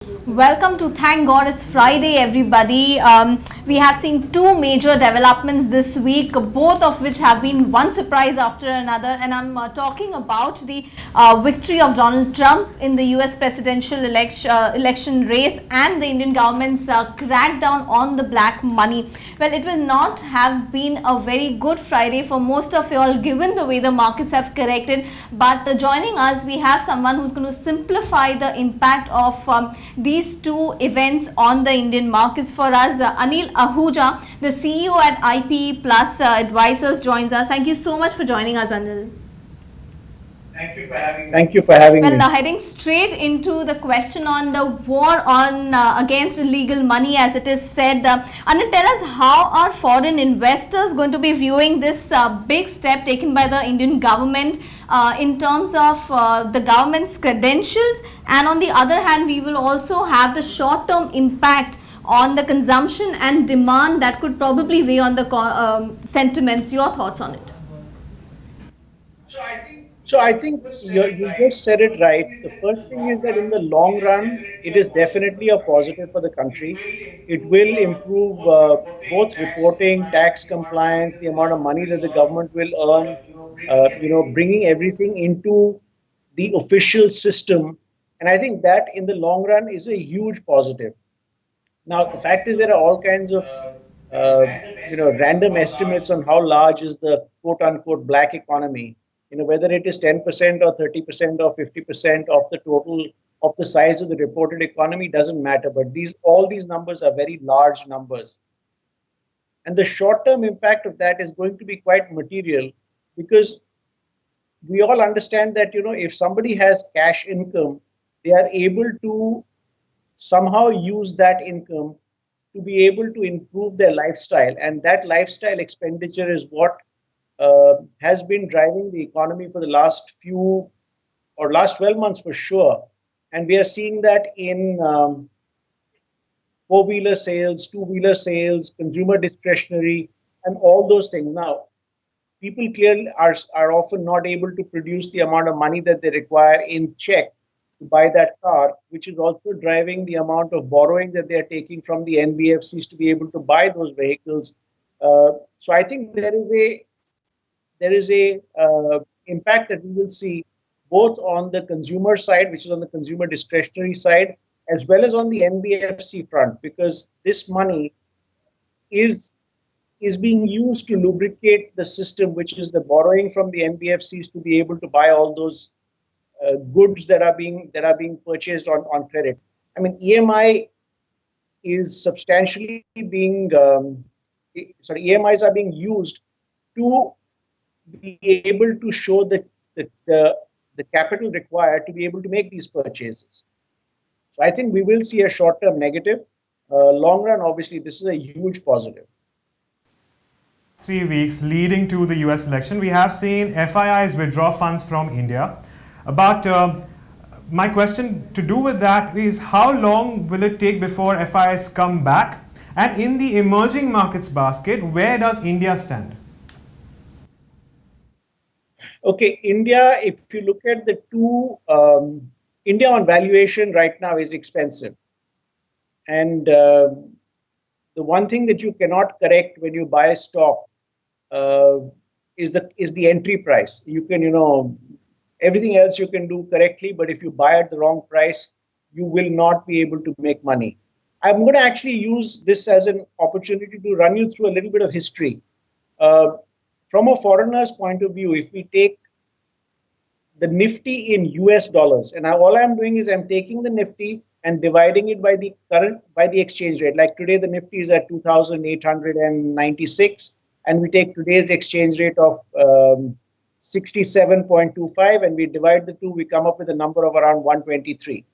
Welcome to Thank God It's Friday, everybody. We have seen two major developments this week, both of which have been one surprise after another. And I'm talking about the victory of Donald Trump in the US presidential election race and the Indian government's crackdown on the black money. Well, it will not have been a very good Friday for most of you all, given the way the markets have corrected. But joining us, we have someone who's going to simplify the impact of these two events on the Indian markets for us. Anil Ahuja, the CEO at IPEplus Advisors, joins us. Thank you so much for joining us, Anil. Thank you for having Well, me. now heading straight into the question on the war on against illegal money, as it is said. Anil, tell us, how are foreign investors going to be viewing this big step taken by the Indian government in terms of the government's credentials, and on the other hand, we will also have the short-term impact on the consumption and demand that could probably weigh on the sentiments. Your thoughts on it? So I think you just said it right. The first thing is that in the long run, it is definitely a positive for the country. It will improve both reporting, tax compliance, the amount of money that the government will earn, bringing everything into the official system. And I think that in the long run is a huge positive. Now, the fact is there are all kinds of random estimates on how large is the quote unquote black economy. Whether it is 10% or 30% or 50% of the total of the size of the reported economy doesn't matter. But all these numbers are very large numbers. And the short-term impact of that is going to be quite material, because we all understand that, if somebody has cash income, they are able to somehow use that income to be able to improve their lifestyle. And that lifestyle expenditure is what has been driving the economy for the last 12 months for sure. And we are seeing that in four-wheeler sales, two-wheeler sales, consumer discretionary, and all those things. Now, people clearly are often not able to produce the amount of money that they require in check to buy that car, which is also driving the amount of borrowing that they are taking from the NBFCs to be able to buy those vehicles. So I think there is a impact that we will see both on the consumer side, which is on the consumer discretionary side, as well as on the NBFC front, because this money is being used to lubricate the system, which is the borrowing from the NBFCs to be able to buy all those goods that are being purchased on credit. I mean, EMI is substantially being EMIs are being used to be able to show the capital required to be able to make these purchases. So I think we will see a short-term negative. Long run, obviously, this is a huge positive. 3 weeks leading to the US election, we have seen FIIs withdraw funds from India. But my question to do with that is, how long will it take before FIIs come back? And in the emerging markets basket, where does India stand? Okay, India, if you look at the India on valuation right now is expensive. And the one thing that you cannot correct when you buy a stock is the entry price. You can, everything else you can do correctly, but if you buy at the wrong price, you will not be able to make money. I'm going to actually use this as an opportunity to run you through a little bit of history. From a foreigner's point of view, if we take the Nifty in US dollars, and all I'm doing is I'm taking the Nifty and dividing it by the exchange rate. Like today, the Nifty is at 2,896, and we take today's exchange rate of 67.25, and we divide the two, we come up with a number of around 123.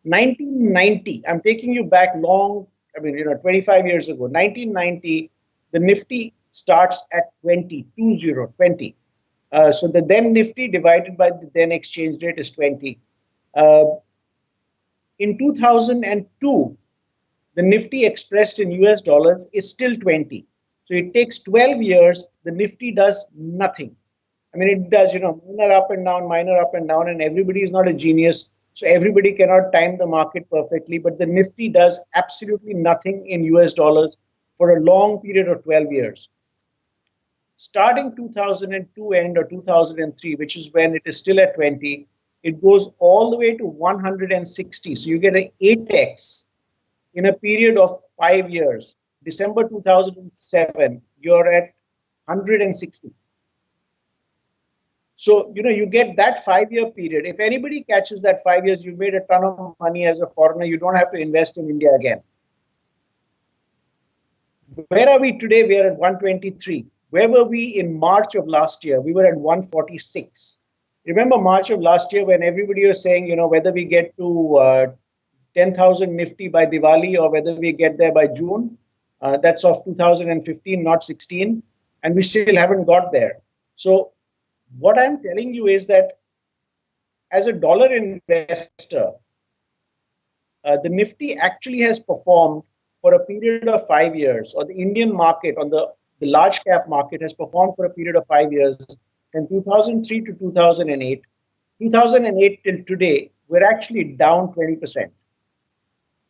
1990, I'm taking you back 25 years ago. 1990, the Nifty starts at 20. So the then Nifty divided by the then exchange rate is 20. In 2002, the Nifty expressed in US dollars is still 20. So it takes 12 years, the Nifty does nothing. I mean, it does, minor up and down, and everybody is not a genius. So everybody cannot time the market perfectly, but the Nifty does absolutely nothing in US dollars for a long period of 12 years. Starting 2002 end or 2003, which is when it is still at 20, it goes all the way to 160. So you get an 8x in a period of 5 years. December 2007, you're at 160. So, you get that 5 year period. If anybody catches that 5 years, you've made a ton of money as a foreigner. You don't have to invest in India again. Where are we today? We are at 123. Where were we in March of last year? We were at 146. Remember March of last year when everybody was saying, whether we get to 10,000 Nifty by Diwali or whether we get there by June. That's of 2015, not 16. And we still haven't got there. So what I'm telling you is that as a dollar investor, the Nifty actually has performed for a period of 5 years, or the Indian market on the large cap market has performed for a period of 5 years, from 2003 to 2008. 2008 till today, we're actually down 20%.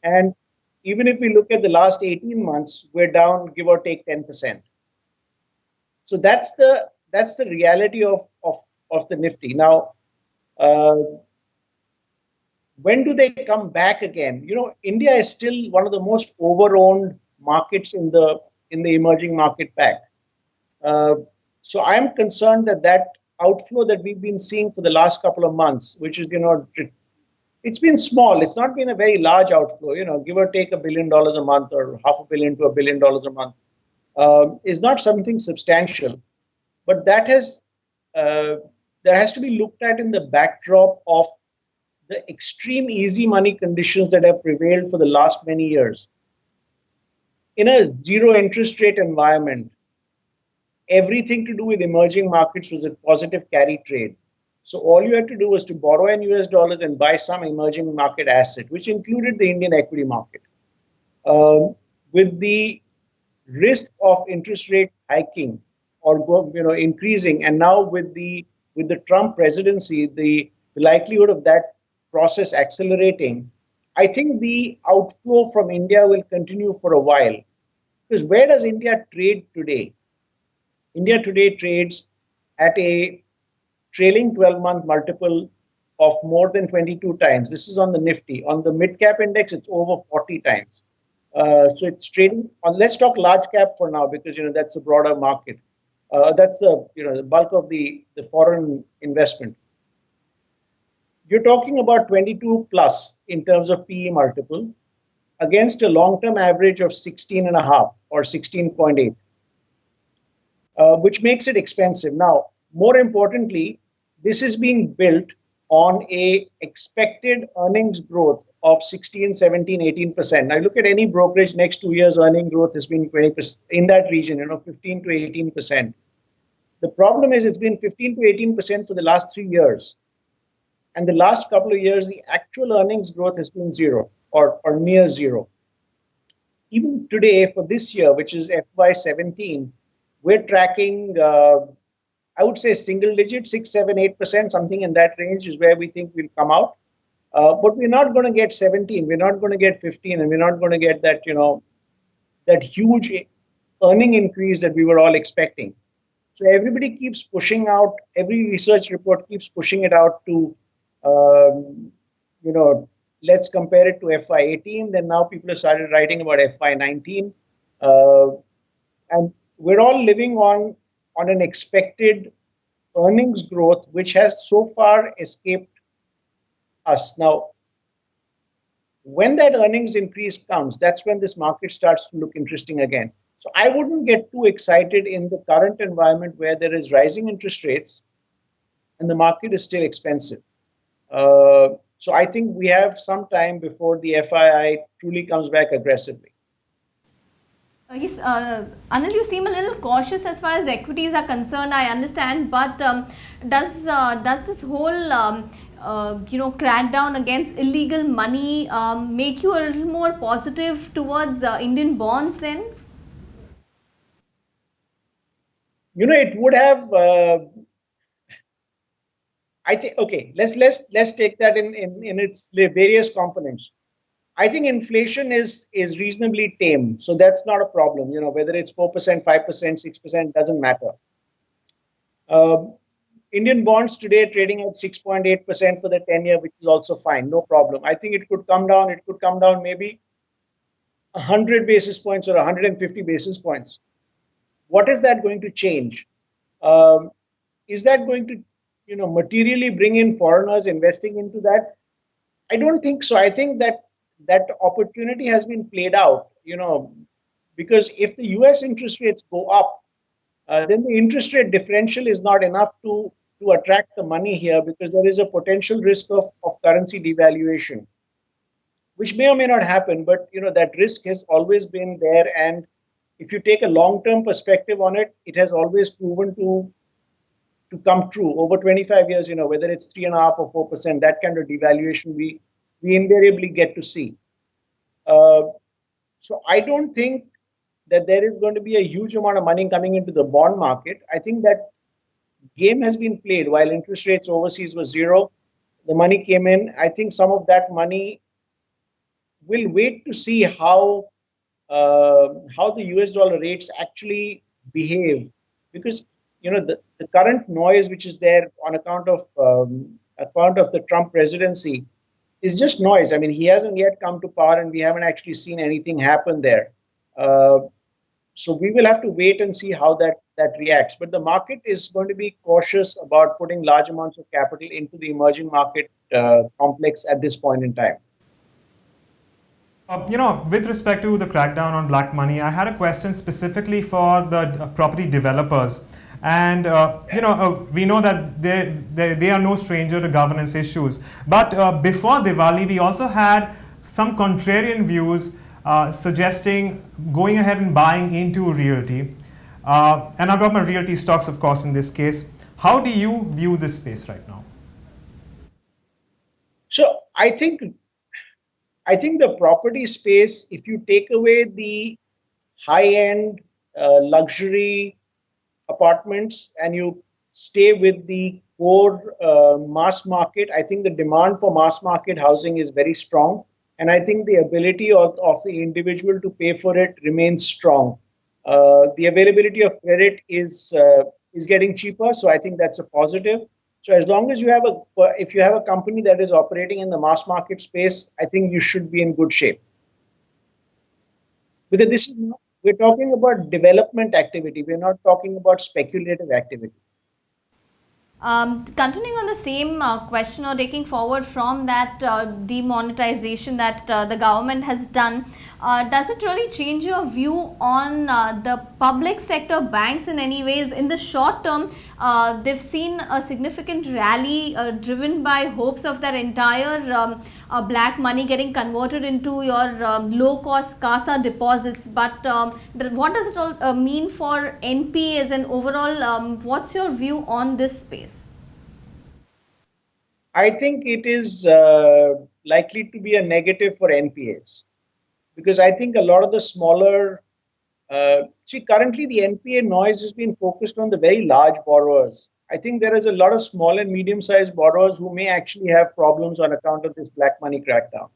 And even if we look at the last 18 months, we're down give or take 10%. So that's the reality of the Nifty. Now, when do they come back again? India is still one of the most over-owned markets in the emerging market pack. So I'm concerned that outflow that we've been seeing for the last couple of months, which is, it's been small. It's not been a very large outflow, give or take $1 billion a month or $500 million to $1 billion a month, is not something substantial. But that has to be looked at in the backdrop of the extreme easy money conditions that have prevailed for the last many years. In a zero interest rate environment, everything to do with emerging markets was a positive carry trade. So all you had to do was to borrow in US dollars and buy some emerging market asset, which included the Indian equity market. With the risk of interest rate hiking or increasing, and now with the Trump presidency, the likelihood of that process accelerating, I think the outflow from India will continue for a while. Because where does India trade today? India today trades at a trailing 12-month multiple of more than 22 times. This is on the Nifty. On the mid-cap index, it's over 40 times. So it's trading on, let's talk large cap for now, because that's a broader market. That's the bulk of the foreign investment. You're talking about 22 plus in terms of PE multiple against a long-term average of 16.5 or 16.8, which makes it expensive. Now, more importantly, this is being built on a expected earnings growth of 16, 17, 18%. Now, look at any brokerage, next 2 years earning growth has been 20% in that region, 15 to 18%. The problem is it's been 15 to 18% for the last 3 years. And the last couple of years, the actual earnings growth has been zero or near zero. Even today, for this year, which is FY17, we're tracking, I would say single digit, 6, 7, 8%, something in that range is where we think we'll come out. But we're not going to get 17, we're not going to get 15, and we're not going to get that, that huge earning increase that we were all expecting. So everybody keeps pushing out, every research report keeps pushing it out to, let's compare it to FY18. Then now people have started writing about FY19. And we're all living on an expected earnings growth, which has so far escaped us. Now, when that earnings increase comes, that's when this market starts to look interesting again. So I wouldn't get too excited in the current environment where there is rising interest rates and the market is still expensive. So I think we have some time before the FII truly comes back aggressively. Yes, Anil, you seem a little cautious as far as equities are concerned. I understand, but does this whole crackdown against illegal money make you a little more positive towards Indian bonds then? It would have. I think okay. Let's take that in its various components. I think inflation is reasonably tame, so that's not a problem. Whether it's 4%, 5%, 6% doesn't matter. Um, Indian bonds today trading at 6.8% for the 10-year, which is also fine, no problem. I think it could come down. It could come down maybe 100 basis points or 150 basis points. What is that going to change? Um, is that going to, materially bring in foreigners investing into that? I don't think so. I think that opportunity has been played out, because if the US interest rates go up, then the interest rate differential is not enough to attract the money here because there is a potential risk of currency devaluation, which may or may not happen, but that risk has always been there. And if you take a long-term perspective on it, it has always proven to come true over 25 years, whether it's 3.5 or 4%, that kind of devaluation we invariably get to see. Uh, so I don't think that there is going to be a huge amount of money coming into the bond market. I think that game has been played while interest rates overseas were zero. The money came in. I think some of that money will wait to see how the US dollar rates actually behave, because the current noise which is there on account of the Trump presidency is just noise. I mean, he hasn't yet come to power, and we haven't actually seen anything happen there. Uh, so we will have to wait and see how that reacts. But the market is going to be cautious about putting large amounts of capital into the emerging market complex at this point in time. With respect to the crackdown on black money, I had a question specifically for the property developers. And, we know that they are no stranger to governance issues. But before Diwali, we also had some contrarian views suggesting going ahead and buying into realty. And I'm talking about realty stocks, of course, in this case. How do you view this space right now? So I think the property space, if you take away the high-end luxury apartments and you stay with the core mass market, I think the demand for mass market housing is very strong. And I think the ability of the individual to pay for it remains strong. The availability of credit is getting cheaper, so I think that's a positive. So as long as if you have a company that is operating in the mass market space, I think you should be in good shape. Because we're talking about development activity. We're not talking about speculative activity. Continuing on the same question, or taking forward from that demonetization that the government has done, does it really change your view on the public sector banks in any ways? In the short term, they've seen a significant rally driven by hopes of that entire black money getting converted into your low-cost CASA deposits. But what does it all mean for NPAs, and overall, what's your view on this space? I think it is likely to be a negative for NPAs, because I think a lot of the smaller, currently the NPA noise has been focused on the very large borrowers. I think there is a lot of small and medium-sized borrowers who may actually have problems on account of this black money crackdown.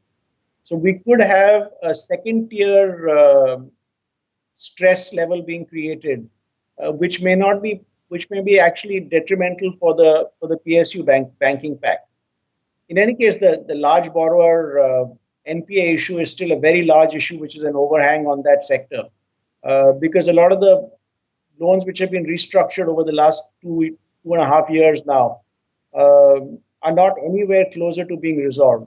So we could have a second-tier stress level being created, which may be actually detrimental for the PSU banking pack. In any case, the large borrower NPA issue is still a very large issue, which is an overhang on that sector, because a lot of the loans which have been restructured over the last 2.5 years now are not anywhere closer to being resolved.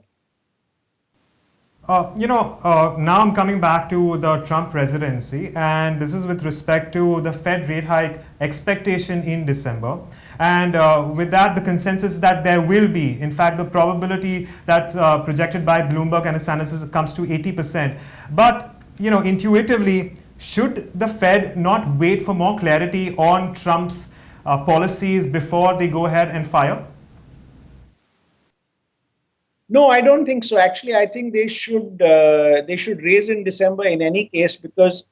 Now I'm coming back to the Trump presidency, and this is with respect to the Fed rate hike expectation in December. And with that, the consensus that there will be, in fact, the probability that's projected by Bloomberg and its analysis comes to 80%. But, intuitively, should the Fed not wait for more clarity on Trump's policies before they go ahead and fire? No, I don't think so. Actually, I think they should raise in December in any case, because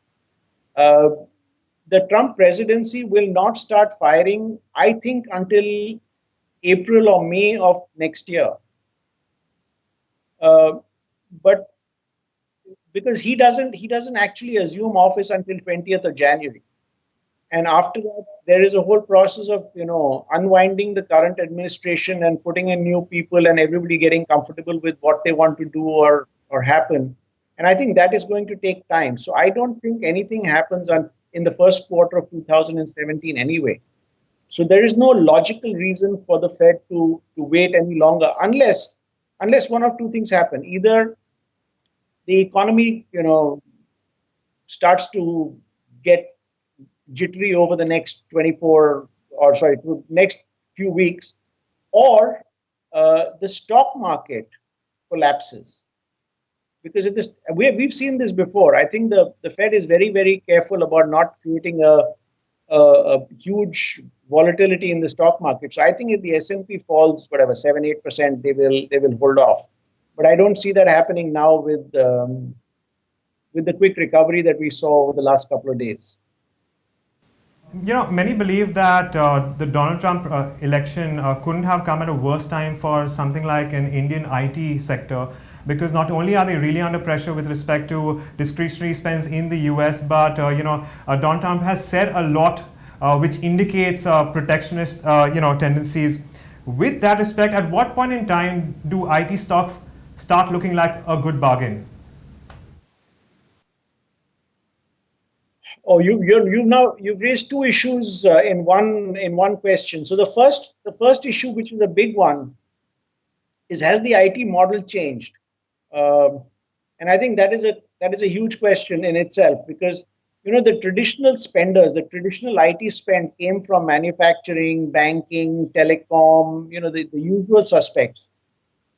the Trump presidency will not start firing, I think, until April or May of next year. But because he doesn't actually assume office until 20th of January. And after that, there is a whole process of unwinding the current administration and putting in new people and everybody getting comfortable with what they want to do or happen. And I think that is going to take time. So I don't think anything happens in the first quarter of 2017 anyway. So there is no logical reason for the Fed to wait any longer unless one of two things happen. Either the economy, starts to get jittery over the next 24 or sorry, next few weeks, or the stock market collapses. Because we've seen this before. I think the Fed is very, very careful about not creating a huge volatility in the stock market. So I think if the S&P falls, whatever, 7-8%, they will hold off. But I don't see that happening now with the quick recovery that we saw over the last couple of days. Many believe that the Donald Trump election couldn't have come at a worse time for something like an Indian IT sector, because not only are they really under pressure with respect to discretionary spends in the US, but Donald Trump has said a lot which indicates protectionist tendencies. With that respect, at what point in time do IT stocks start looking like a good bargain? Oh, you've raised two issues in one question. So the first issue, which is a big one, is, has the IT model changed? And I think that is a huge question in itself, because the traditional spenders, the traditional IT spend came from manufacturing, banking, telecom, the usual suspects.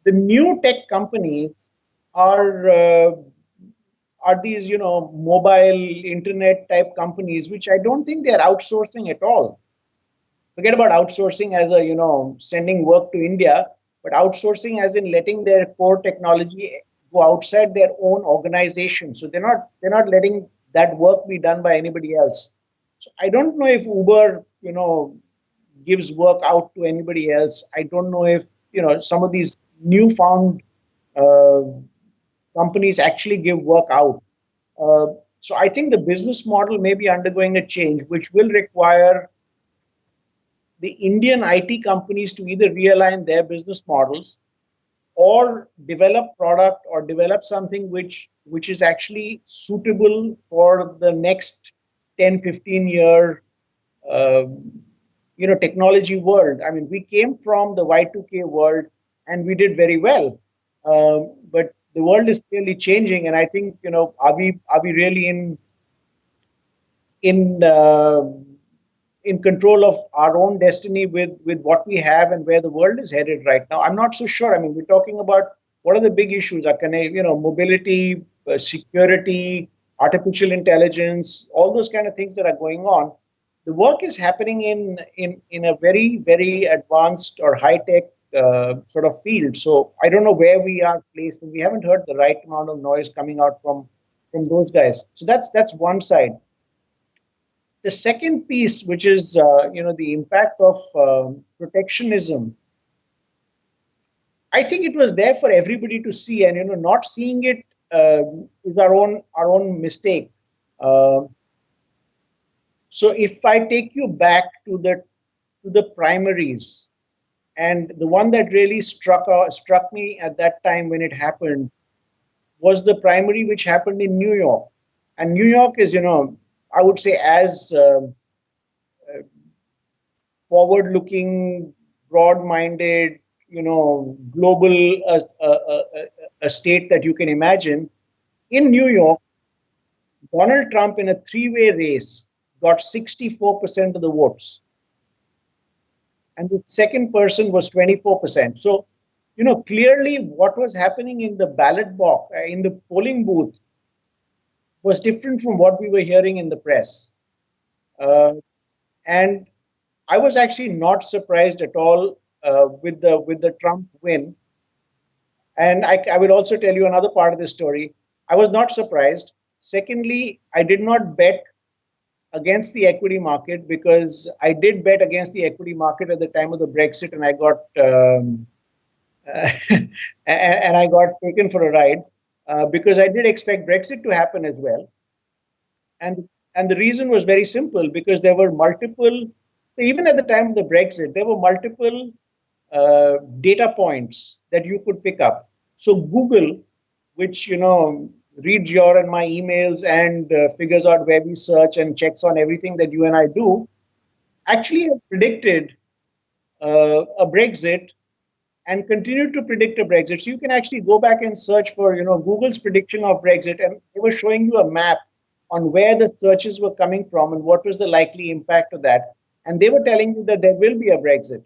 The new tech companies are these mobile internet type companies, which I don't think they're outsourcing at all. Forget about outsourcing as a sending work to India, but outsourcing as in letting their core technology go outside their own organization. So they're not letting that work be done by anybody else. So I don't know if Uber gives work out to anybody else. I don't know if some of these newfound uh, companies actually give work out. So I think the business model may be undergoing a change, which will require the Indian IT companies to either realign their business models or develop product or develop something which is actually suitable for the next 10-15 year uh, technology world. I mean, we came from the Y2K world and we did very well. But the world is clearly changing, and I think are we really in uh, in control of our own destiny with what we have and where the world is headed right now? I'm not so sure. I mean, we're talking about what are the big issues? Are mobility, security, artificial intelligence, all those kind of things that are going on. The work is happening in a very, very advanced or high tech sort of field. So I don't know where we are placed, and we haven't heard the right amount of noise coming out from those guys. So that's one side. The second piece, which is the impact of protectionism, I think it was there for everybody to see, and not seeing it is our own mistake. Uh, so if I take you back to the primaries, and the one that really struck me at that time when it happened was the primary which happened in New York. And New York is, I would say, as forward-looking, broad-minded, global a state that you can imagine. In New York, Donald Trump in a three-way race got 64% of the votes, and the second person was 24%. So, clearly what was happening in the ballot box, in the polling booth, was different from what we were hearing in the press. And I was actually not surprised at all with the Trump win. And I will also tell you another part of the story. I was not surprised. Secondly, I did not bet against the equity market because I did bet against the equity market at the time of the Brexit, and I got and I got taken for a ride because I did expect Brexit to happen as well, and the reason was very simple because there were multiple. So even at the time of the Brexit, there were multiple data points that you could pick up. So Google, which reads your and my emails and figures out where we search and checks on everything that you and I do, actually have predicted a Brexit and continued to predict a Brexit. So you can actually go back and search for Google's prediction of Brexit, and they were showing you a map on where the searches were coming from and what was the likely impact of that. And they were telling you that there will be a Brexit.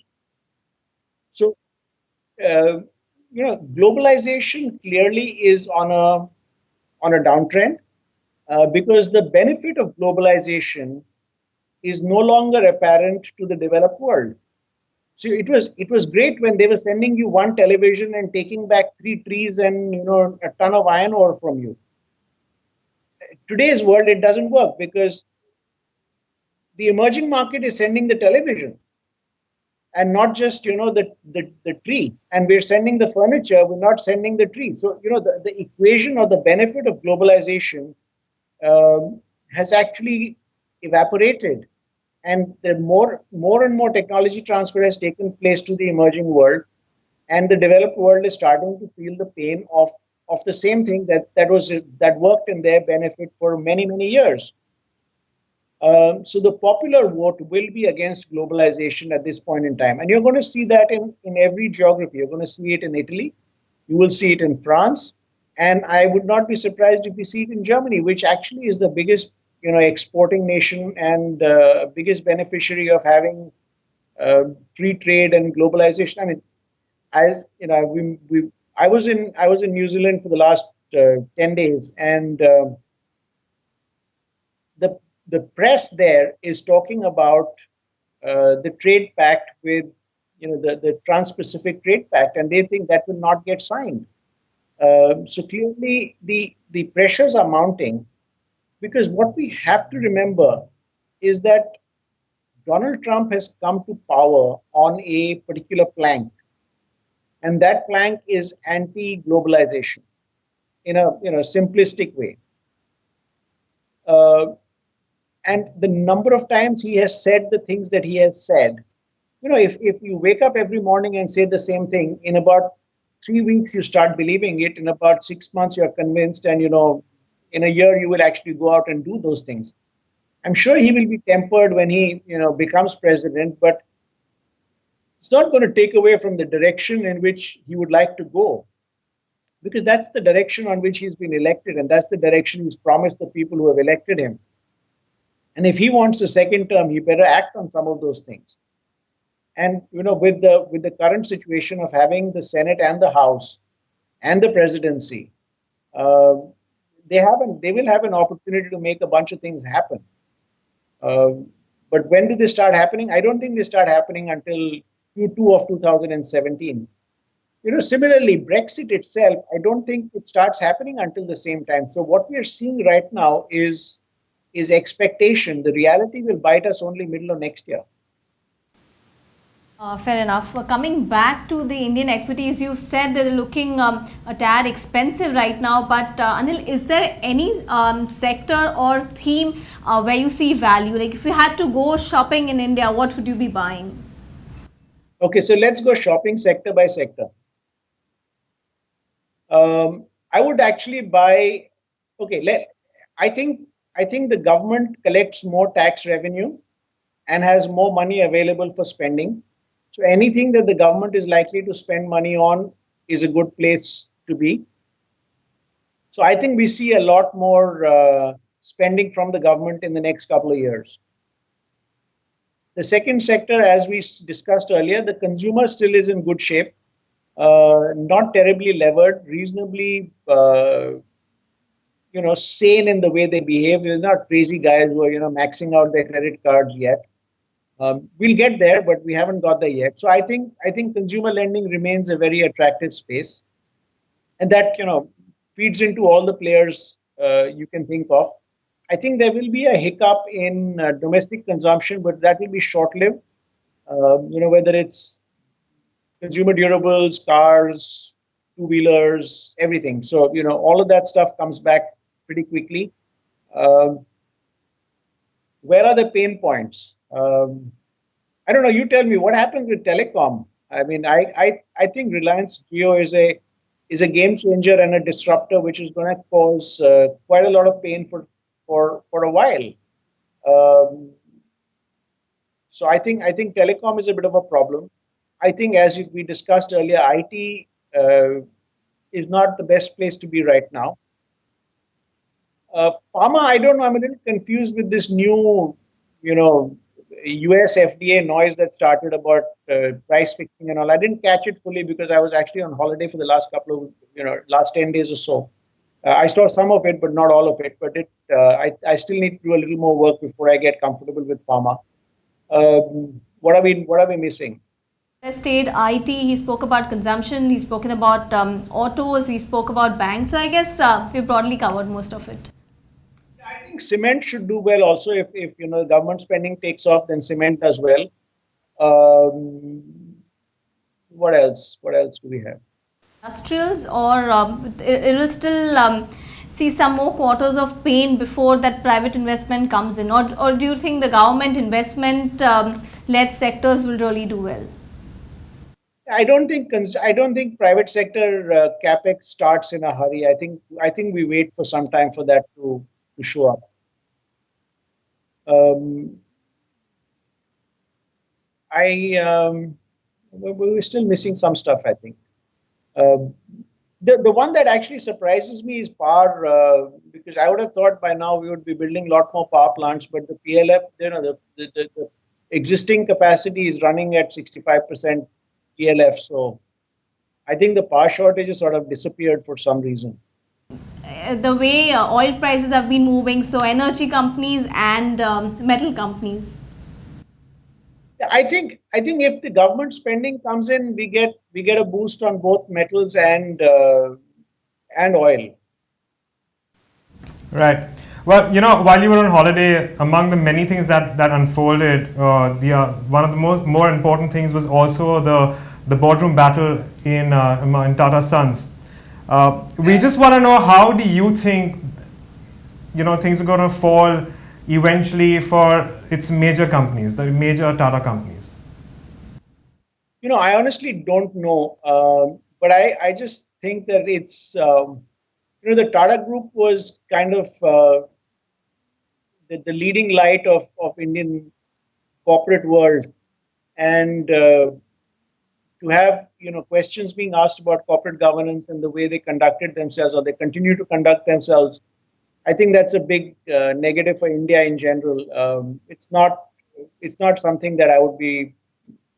So globalization clearly is on a downtrend because the benefit of globalization is no longer apparent to the developed world. So it was great when they were sending you one television and taking back 3 trees and a ton of iron ore from you. Today's world, it doesn't work because the emerging market is sending the television and not just the tree, and we're sending the furniture, we're not sending the tree. So the equation or the benefit of globalization has actually evaporated, and the more and more technology transfer has taken place to the emerging world, and the developed world is starting to feel the pain of the same thing that worked in their benefit for many years. So the popular vote will be against globalization at this point in time. And you're going to see that in every geography. You're going to see it in Italy. You will see it in France. And I would not be surprised if you see it in Germany, which actually is the biggest exporting nation and biggest beneficiary of having free trade and globalization. I mean, as I was in New Zealand for the last 10 days, and the press there is talking about the trade pact with the Trans-Pacific Trade Pact, and they think that will not get signed. So clearly the pressures are mounting, because what we have to remember is that Donald Trump has come to power on a particular plank, and that plank is anti-globalization in a simplistic way. And the number of times he has said the things that he has said, if you wake up every morning and say the same thing, in about 3 weeks you start believing it, in about 6 months you're convinced, and in a year you will actually go out and do those things. I'm sure he will be tempered when he becomes president, but it's not going to take away from the direction in which he would like to go, because that's the direction on which he's been elected, and that's the direction he's promised the people who have elected him. And if he wants a second term, he better act on some of those things. And with the current situation of having the Senate and the House and the presidency, they will have an opportunity to make a bunch of things happen. But when do they start happening? I don't think they start happening until Q2 of 2017. Similarly, Brexit itself, I don't think it starts happening until the same time. So what we are seeing right now is expectation. The reality will bite us only middle of next year. Fair enough. Coming back to the Indian equities, you said they're looking a tad expensive right now. But Anil, is there any sector or theme where you see value? Like if you had to go shopping in India, what would you be buying? Okay, so let's go shopping sector by sector. I would actually buy. Okay, I think the government collects more tax revenue and has more money available for spending. So anything that the government is likely to spend money on is a good place to be. So I think we see a lot more spending from the government in the next couple of years. The second sector, as we discussed earlier, the consumer still is in good shape, not terribly levered, reasonably sane in the way they behave. They're not crazy guys who are maxing out their credit cards yet. We'll get there, but we haven't got there yet. So I think consumer lending remains a very attractive space, and that feeds into all the players you can think of. I think there will be a hiccup in domestic consumption, but that will be short-lived. Whether it's consumer durables, cars, two-wheelers, everything. So, all of that stuff comes back pretty quickly. Um, where are the pain points? I don't know. You tell me what happens with telecom. I mean, I think Reliance Jio is a game changer and a disruptor, which is going to cause quite a lot of pain for a while. Um, so I think telecom is a bit of a problem. I think, as we discussed earlier, IT is not the best place to be right now. Pharma, I don't know. I'm a little confused with this new, you know, US FDA noise that started about price fixing and all. I didn't catch it fully because I was actually on holiday for the last last 10 days or so. I saw some of it, but not all of it. But I still need to do a little more work before I get comfortable with pharma. What are we missing? State IT, he spoke about consumption, he's spoken about autos, we spoke about banks. So I guess we broadly covered most of it. I think cement should do well also. If government spending takes off, then cement does well. Um, what else? What else do we have? Industrials, or it will still see some more quarters of pain before that private investment comes in, or do you think the government investment led sectors will really do well? I don't think private sector capex starts in a hurry. I think we wait for some time for that to show up. Um, we're still missing some stuff, I think. Um, the one that actually surprises me is power, because I would have thought by now we would be building a lot more power plants, but the PLF, the existing capacity is running at 65% PLF. So I think the power shortage has sort of disappeared for some reason. The way oil prices have been moving, so energy companies and metal companies. I think if the government spending comes in, we get a boost on both metals and oil. Right. Well, while you were on holiday, among the many things that unfolded, one of the more important things was also the boardroom battle in Tata Sons. We just want to know, how do you think things are going to fall eventually for its major companies, the major Tata companies? I honestly don't know, but I just think that it's the Tata Group was kind of the leading light of Indian corporate world, and to have questions being asked about corporate governance and the way they conducted themselves, or they continue to conduct themselves, I think that's a big negative for India in general. It's not something that I would be.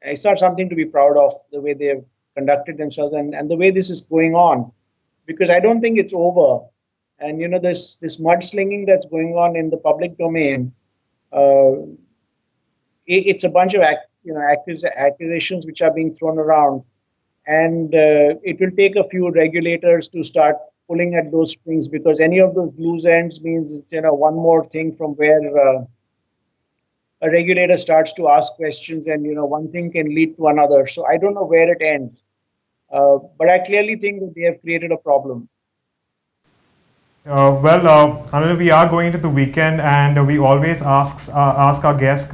It's not something to be proud of, the way they have conducted themselves, and the way this is going on, because I don't think it's over. And this mudslinging that's going on in the public domain, uh, it's a bunch of accusations which are being thrown around, and it will take a few regulators to start pulling at those strings, because any of those loose ends means it's one more thing from where a regulator starts to ask questions, and one thing can lead to another. So I don't know where it ends, but I clearly think that they have created a problem. Anil, we are going into the weekend, and we always ask our guests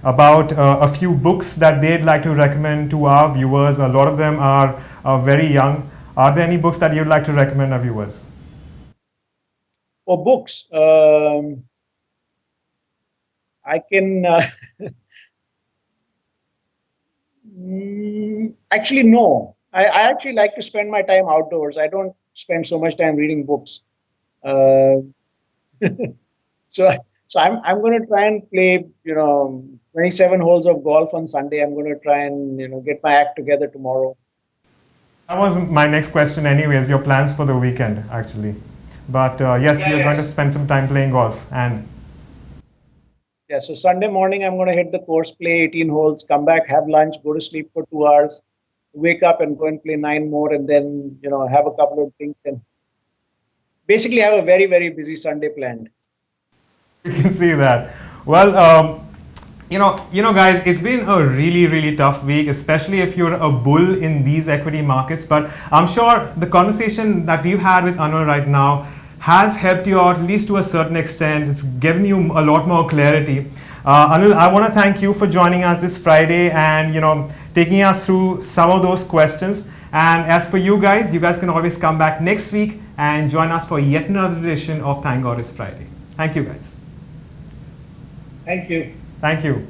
about a few books that they'd like to recommend to our viewers. A lot of them are very young. Are there any books that you'd like to recommend our viewers? For books, I can actually no. I actually like to spend my time outdoors. I don't spend so much time reading books. Uh, so so I'm going to try and play 27 holes of golf on Sunday. I'm going to try and get my act together tomorrow. That was my next question anyways, your plans for the weekend, actually. But yes, you're going to spend some time playing golf. And Yeah, so Sunday morning I'm going to hit the course, play 18 holes, come back, have lunch, go to sleep for 2 hours, wake up and go and play 9 more, and then have a couple of drinks, and basically have a very, very busy Sunday planned. You can see that. Well, guys, it's been a really, really tough week, especially if you're a bull in these equity markets. But I'm sure the conversation that we've had with Anil right now has helped you out, at least to a certain extent. It's given you a lot more clarity. Anil, I want to thank you for joining us this Friday and taking us through some of those questions. And as for you guys can always come back next week and join us for yet another edition of Thank God It's Friday. Thank you, guys. Thank you. Thank you.